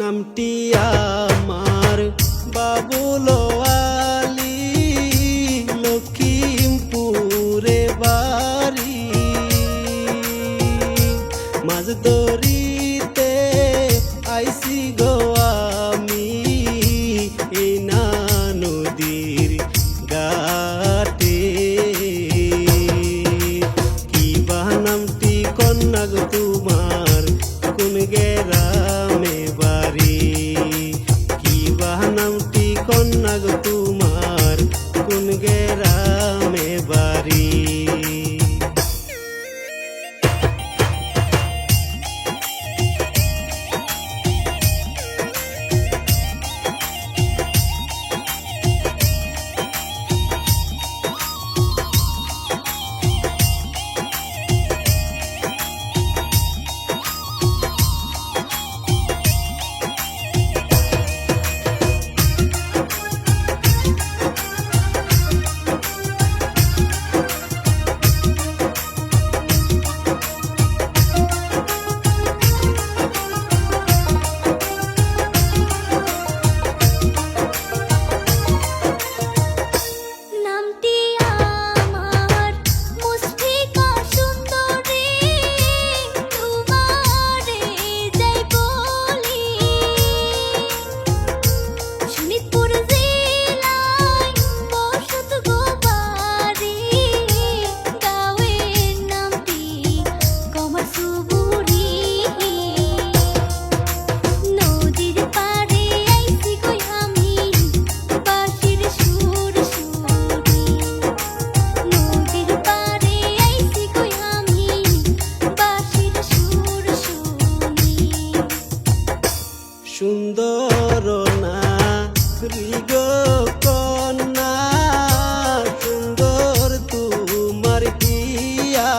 নামটি আমার বাবুল আলী, লখিমপুরে বাড়ি। মাঝ দরিতে আইসি গো আমি, এই না নদীর ঘাটে। কি বা নামটি কন্যা গো তোমার, কোন গ্রামে বাড়ি? কি বা নামটি কন্যা গো তোমার, কোন গ্রামে বাড়ি? সুন্দর নারী গো কন্যা, সুন্দর তোমার পিয়া।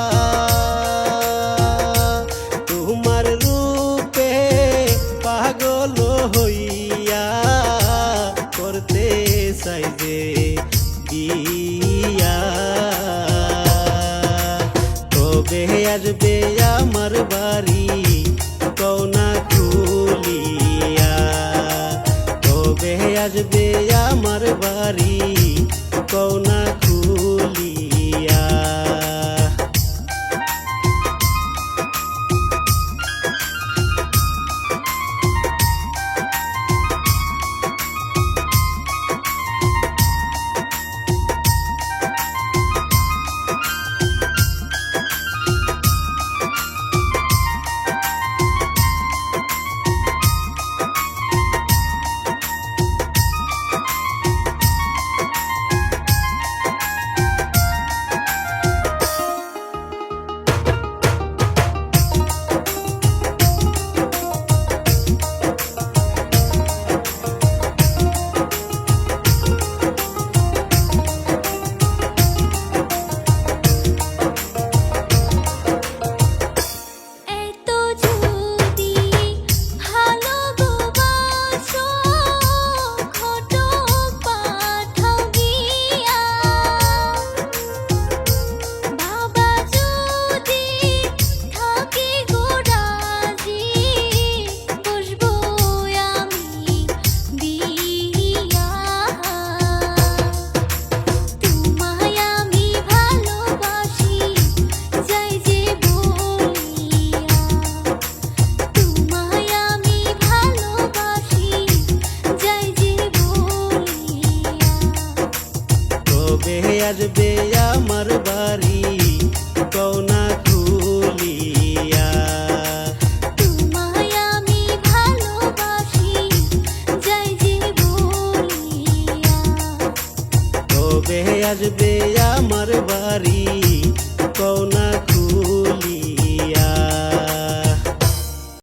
তোমার রূপে পাগল হইয়া করতে চাই যে বিয়া। কবে আসবে আমার বাড়ি কওনা খুলিয়া? কবে আসবে আমার বাড়ি কওনা খুলিয়া? আসবে আমার বাড়ি কওনা খুলিয়া? তোমায় আমি ভালোবাসি যাই যে বলিয়া। কবে আসবে আমার